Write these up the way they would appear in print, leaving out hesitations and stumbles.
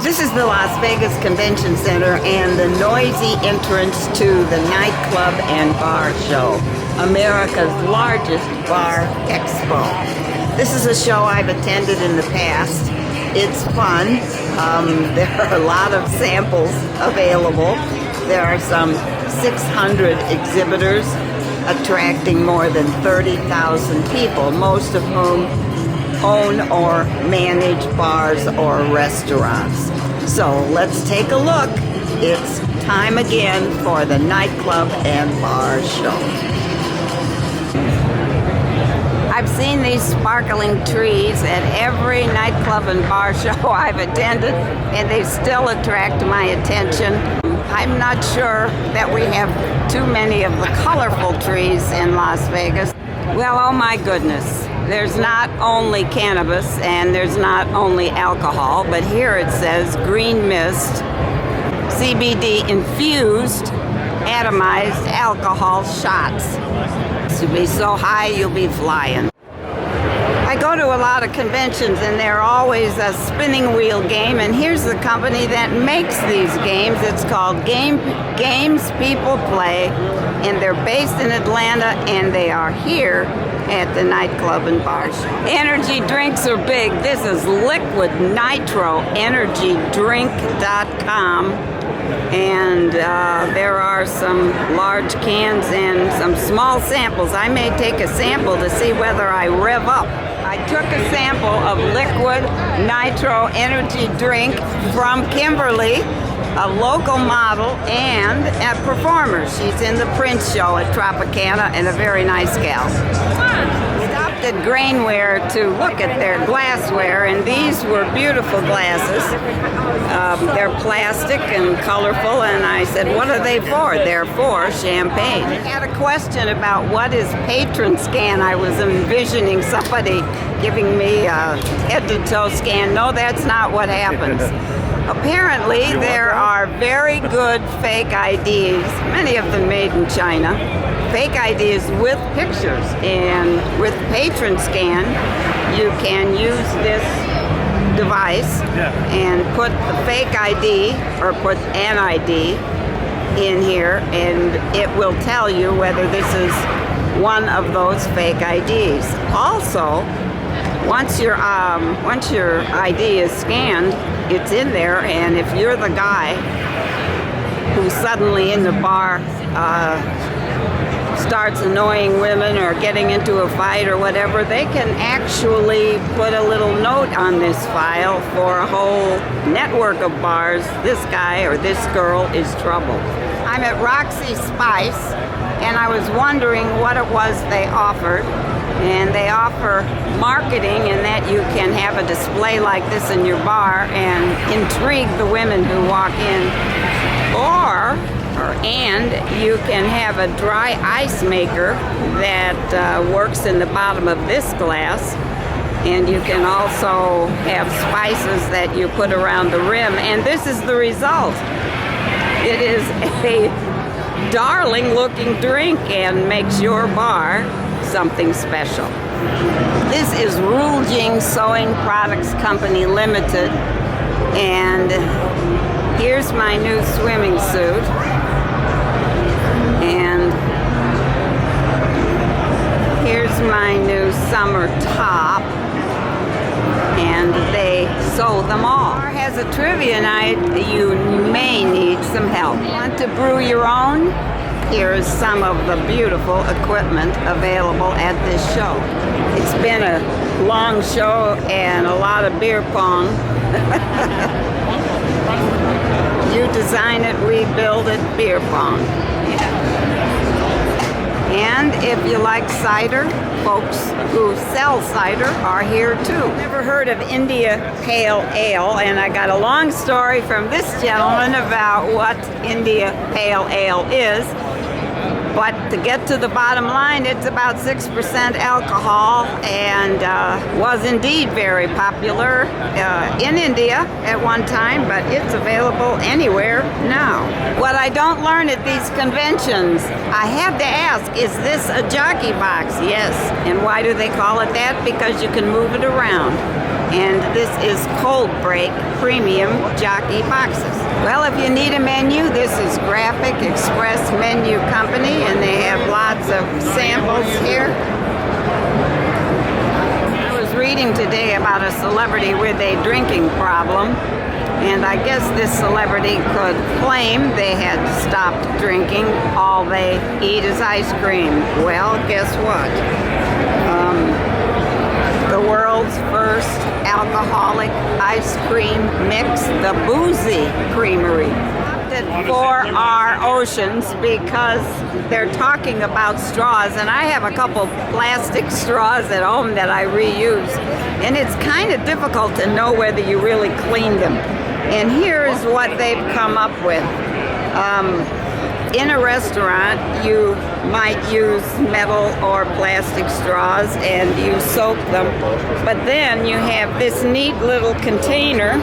This is the Las Vegas Convention Center and the noisy entrance to the Nightclub and Bar Show, America's largest bar expo. This is a show I've attended in the past. It's fun. There are a lot of samples available. There are some 600 exhibitors attracting more than 30,000 people, most of whom own or manage bars or restaurants. So let's take a look. It's time again for the Nightclub and Bar Show. I've seen these sparkling trees at every nightclub and bar show I've attended, and they still attract my attention. I'm not sure that we have too many of the colorful trees in Las Vegas. Well, oh my goodness. There's not only cannabis and there's not only alcohol, but here it says green mist, CBD infused, atomized alcohol shots. You'll be so high you'll be flying. I go to a lot of conventions and they're always a spinning wheel game, and here's the company that makes these games. It's called Games People Play, and they're based in Atlanta, and they are here at the Nightclub and Bar Show. Energy drinks are big. This is Liquid Nitro, EnergyDrink.com. And there are some large cans and some small samples. I may take a sample to see whether I rev up. I took a sample of Liquid Nitro Energy Drink from Kimberly, a local model and a performer. She's in the Prince show at Tropicana, and a very nice gal. Stopped at Grainware to look at their glassware, and these were beautiful glasses. They're plastic and colorful, and I said, what are they for? They're for champagne. I had a question about what is patron scan. I was envisioning somebody giving me a head-to-toe scan. No, that's not what happens. Apparently, there are very good fake IDs, many of them made in China, fake IDs with pictures. And with patron scan, you can use this device and put the fake ID or put an ID in here, and it will tell you whether this is one of those fake IDs. Also, once your ID is scanned, it's in there, and if you're the guy who's suddenly in the bar starts annoying women or getting into a fight or whatever, they can actually put a little note on this file for a whole network of bars. This guy or this girl is trouble. I'm at Roxy Spice, and I was wondering what it was they offered. And they offer marketing in that you can have a display like this in your bar and intrigue the women who walk in. And you can have a dry ice maker that works in the bottom of this glass. And you can also have spices that you put around the rim. And this is the result. It is a darling looking drink and makes your bar something special. This is Ruljing Sewing Products Company Limited, and here's my new swimming suit, and here's my new summer top, and they sew them all. Bar has a trivia night. You may need some help. Want to brew your own? Here is some of the beautiful equipment available at this show. It's been a long show and a lot of beer pong. You design it, we build it, beer pong. Yeah. And if you like cider, folks who sell cider are here too. Never heard of India Pale Ale, and I got a long story from this gentleman about what India Pale Ale is. But to get to the bottom line, it's about 6% alcohol, and was indeed very popular in India at one time, but it's available anywhere now. What I don't learn at these conventions, I have to ask, is this a jockey box? Yes. And why do they call it that? Because you can move it around. and this is Cold Break Premium Jockey Boxes. Well, if you need a menu, this is Graphic Express Menu Company, and they have lots of samples here. I was reading today about a celebrity with a drinking problem, and I guess this celebrity could claim they had stopped drinking. All they eat is ice cream. Well, guess what? The world's first alcoholic ice cream mix, the Boozy Creamery. For our oceans, because they're talking about straws, and I have a couple plastic straws at home that I reuse, and it's kind of difficult to know whether you really cleaned them. And here is what they've come up with. In a restaurant, you might use metal or plastic straws and you soak them, but then you have this neat little container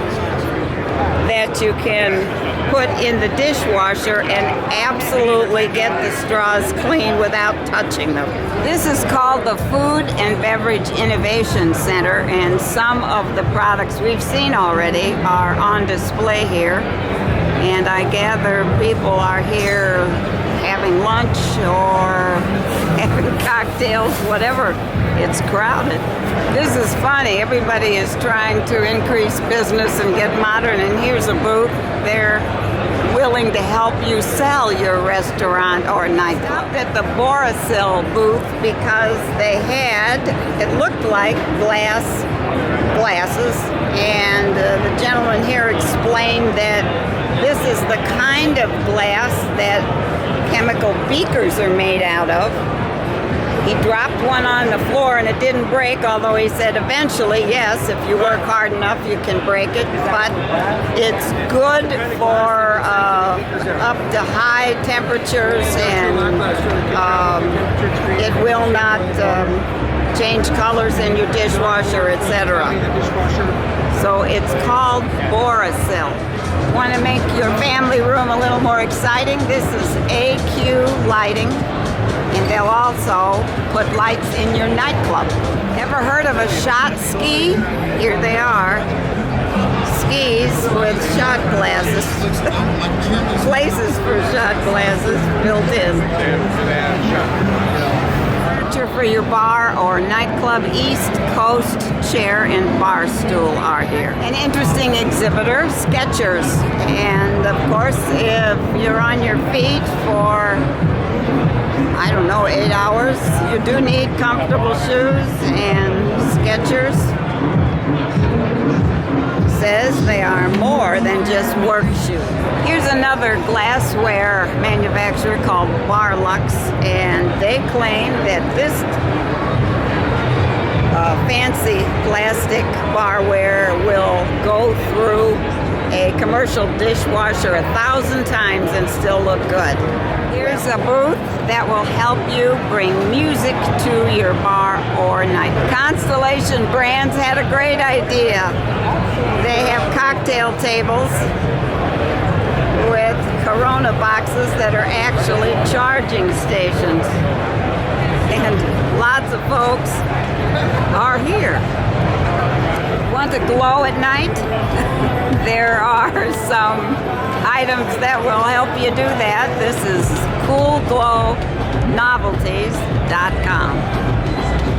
that you can put in the dishwasher and absolutely get the straws clean without touching them. This is called the Food and Beverage Innovation Center, and some of the products we've seen already are on display here. And I gather people are here having lunch or having cocktails, whatever. It's crowded. This is funny. Everybody is trying to increase business and get modern, and here's a booth. They're willing to help you sell your restaurant or nightclub. At the Borasil booth because they had, it looked like glasses, and the gentleman here explained that this is the kind of glass that chemical beakers are made out of. He dropped one on the floor and it didn't break, although he said eventually, yes, if you work hard enough, you can break it. But it's good for up to high temperatures, and it will not change colors in your dishwasher, etc. So it's called Borasil. Want to make your family room a little more exciting? This is AQ Lighting, and they'll also put lights in your nightclub. Ever heard of a shot ski? Here they are. Skis with shot glasses. Places for shot glasses built in. For your bar or nightclub, East Coast chair and bar stool are here. An interesting exhibitor, Skechers. And of course, if you're on your feet for, I don't know, 8 hours, you do need comfortable shoes, and Skechers says they are more than just work shoes. Here's another glassware manufacturer called Barlux, and they claim that this fancy plastic barware will go through a commercial dishwasher 1,000 times and still look good. Here's a booth that will help you bring music to your bar or night. Constellation Brands had a great idea. They have cocktail tables with Corona boxes that are actually charging stations. And lots of folks are here. Want to glow at night? There are some items that will help you do that. This is coolglownovelties.com.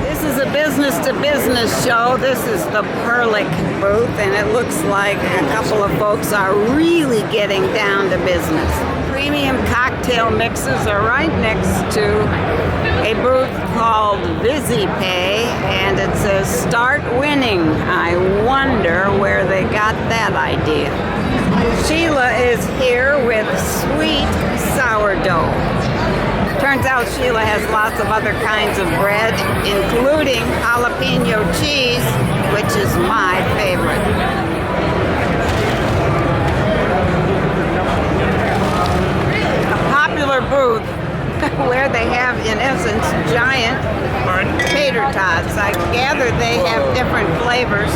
This is a business-to-business show. This is the Perlick booth, and it looks like a couple of folks are really getting down to business. Premium cocktail mixes are right next to a booth called VisiPay, and it says "Start winning." I wonder where they got that idea. Sheila is here with sweet sourdough. Turns out Sheila has lots of other kinds of bread, including jalapeno cheese, which is my favorite. A popular booth where they have, in essence, giant tater tots. I gather they have different flavors,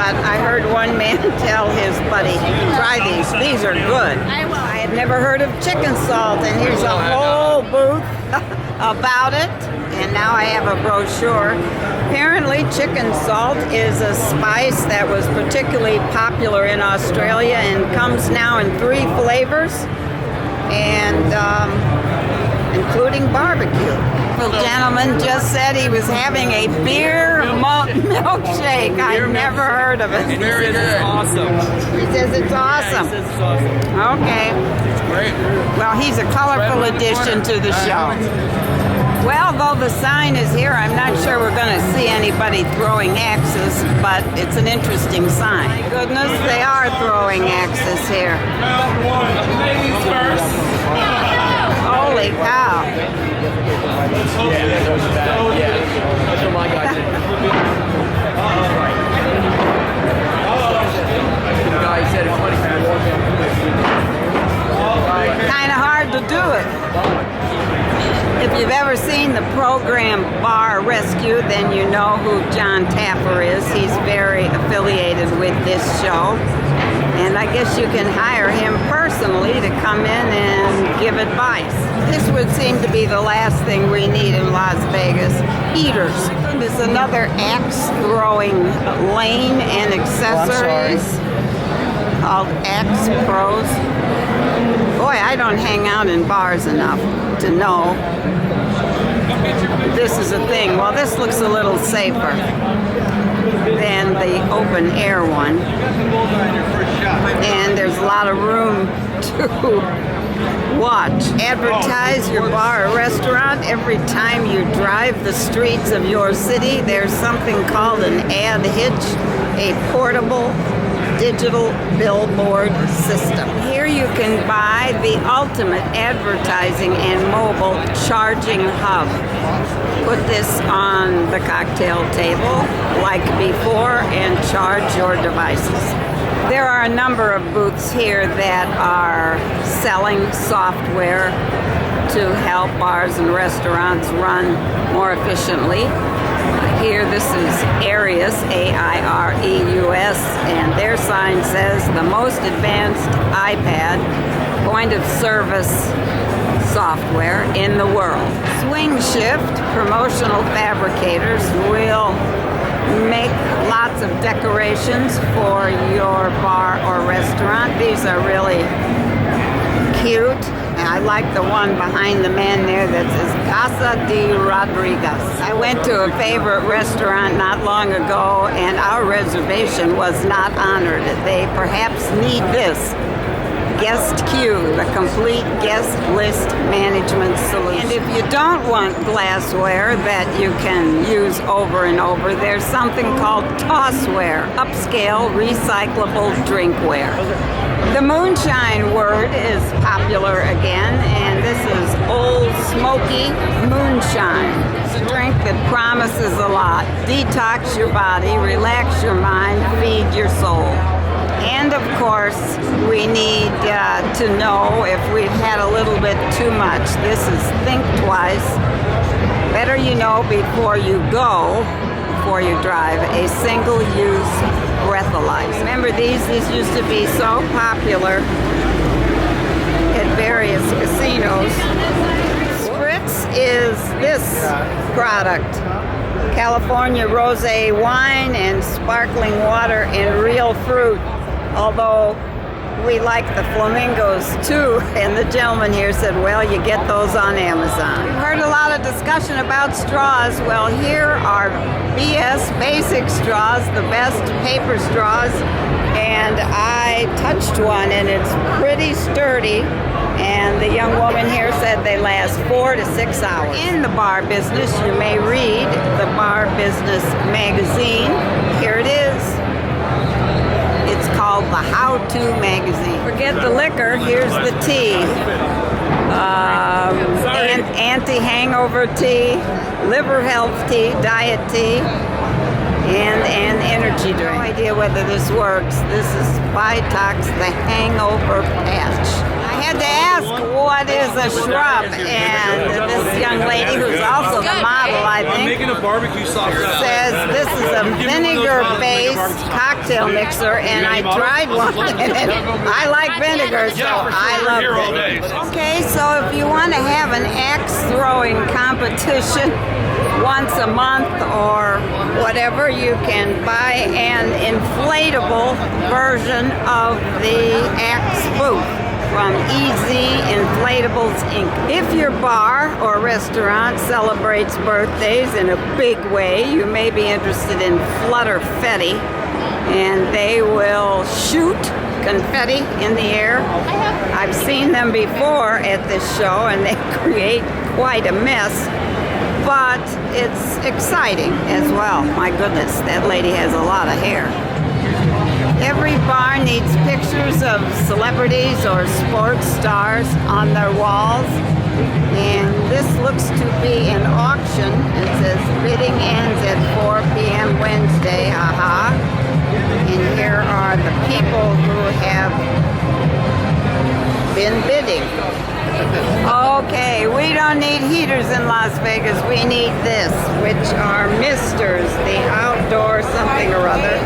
but I heard one man tell his buddy, try these. These are good. I had never heard of chicken salt, and here's a whole booth about it. And now I have a brochure. Apparently chicken salt is a spice that was particularly popular in Australia and comes now in 3 flavors, and including barbecue. The gentleman just said he was having a beer milkshake. I never heard of it. He says it's awesome. He says it's awesome. He says it's awesome. Okay. It's great. Well, he's a colorful addition to the show. Well, though the sign is here, I'm not sure we're going to see anybody throwing axes, but it's an interesting sign. My goodness, they are throwing axes here. Ladies first. Holy cow. That's what my guy did. The guy said it's funny for the war Kind of hard to do it. If you've ever seen the program Bar Rescue, then you know who John Tapper is. He's very affiliated with this show. And I guess you can hire him personally to come in and give advice. This would seem to be the last thing we need in Las Vegas. Eaters. There's another axe throwing lane and accessories called Axe Pros. Boy, I don't hang out in bars enough to know this is a thing. Well, this looks a little safer than the open air one. And there's a lot of room to watch. Advertise your bar or restaurant. Every time you drive the streets of your city, there's something called an ad hitch, a portable digital billboard system. Here you can buy the ultimate advertising and mobile charging hub. Put this on the cocktail table like before and charge your devices. There are a number of booths here that are selling software to help bars and restaurants run more efficiently. Here, this is Arius, A-I-R-E-U-S, and their sign says the most advanced iPad point of service software in the world. Swing Shift promotional fabricators will make lots of decorations for your bar or restaurant. These are really cute. I like the one behind the man there that says Casa de Rodriguez. I went to a favorite restaurant not long ago and our reservation was not honored. They perhaps need this. Guest Queue, the complete guest list management solution. And if you don't want glassware that you can use over and over, there's something called Tossware, upscale recyclable drinkware. The moonshine word is popular again, and this is Old Smoky Moonshine. It's a drink that promises a lot. Detox your body, relax your mind, feed your soul. And of course, we need to know if we've had a little bit too much. This is Think Twice. Better you know before you go, before you drive, a single-use breathalyzer. Remember these used to be so popular at various casinos. Spritz is this product. California rosé wine and sparkling water and real fruit. Although we like the flamingos too, and the gentleman here said, well, you get those on Amazon. We've heard a lot of discussion about straws. Well, here are BS basic straws, the best paper straws, and I touched one and it's pretty sturdy. And the young woman here said they last 4 to 6 hours. In the bar business, you may read the Bar Business magazine. Here it is. It's called the How-To magazine. Forget the liquor, here's the tea. Anti-hangover tea, liver health tea, diet tea. and an energy drink. No idea whether this works. This is Vitox, the hangover patch. I had to ask what is a shrub, and this young lady, who's also the model, I I'm think, making a barbecue sauce salad. says this is a vinegar-based cocktail mixer, and I tried one, and I like vinegar, so I love it. Okay, so if you want to have an axe throwing competition once a month or whatever, you can buy an inflatable version of the axe booth from Easy Inflatables Inc. If your bar or restaurant celebrates birthdays in a big way, you may be interested in Flutterfetti, and they will shoot confetti in the air. I've seen them before at this show, and they create quite a mess, but it's exciting as well. My goodness, that lady has a lot of hair. Every bar needs pictures of celebrities or sports stars on their walls, and this looks to be an auction. It says bidding ends at 4 p.m. Wednesday, haha. And here are the people who have been bidding. Okay, we don't need heaters in Las Vegas. We need this, which are misters, the outdoor something or other.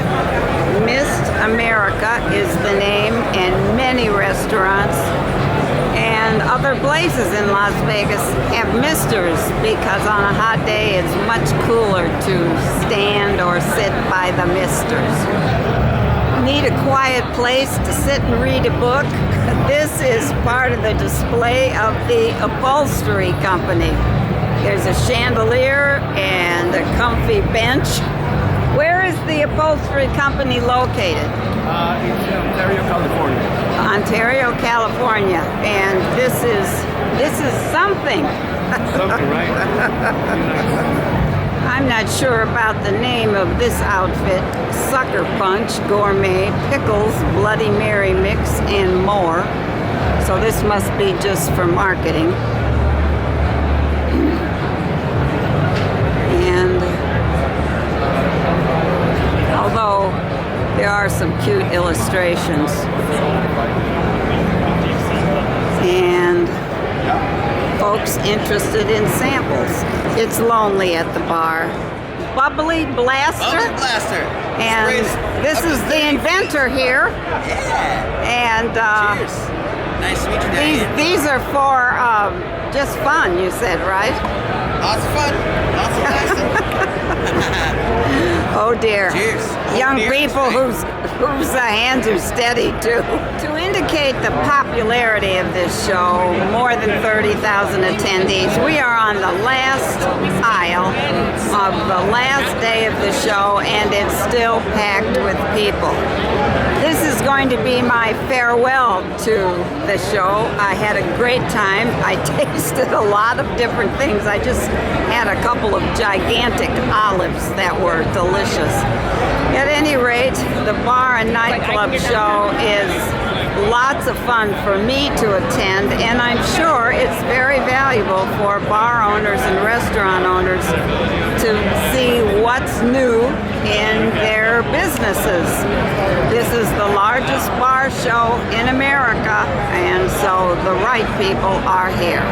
Mist America is the name, and many restaurants and other places in Las Vegas have misters because on a hot day it's much cooler to stand or sit by the misters. Need a quiet place to sit and read a book? This is part of the display of the upholstery company. There's a chandelier and a comfy bench. Where is the upholstery company located? It's in Ontario, California. Ontario, California. And this is something. Something, right? I'm not sure about the name of this outfit. Sucker Punch, Gourmet, Pickles, Bloody Mary Mix, and more. So this must be just for marketing. And although there are some cute illustrations. And folks interested in samples. It's lonely at the bar. Bubbly Blaster. Bubbly Blaster. And this is the inventor here. Yeah. And Cheers. Nice to meet you, Diane. these are for just fun, you said, right? Lots of fun. Lots of blasting. Oh dear. Cheers. Young Beer. people whose hands are steady too. To indicate the popularity of this show, more than 30,000 attendees, we are on the last aisle of the last day of the show, and it's still packed with people. This is going to be my farewell to the show. I had a great time. I tasted a lot of different things. I just had a couple of gigantic olives that were delicious. At any rate, the bar and nightclub show is lots of fun for me to attend, and I'm sure it's very valuable for bar owners and restaurant owners to see what's new in their businesses. This is the largest bar show in America, and so the right people are here.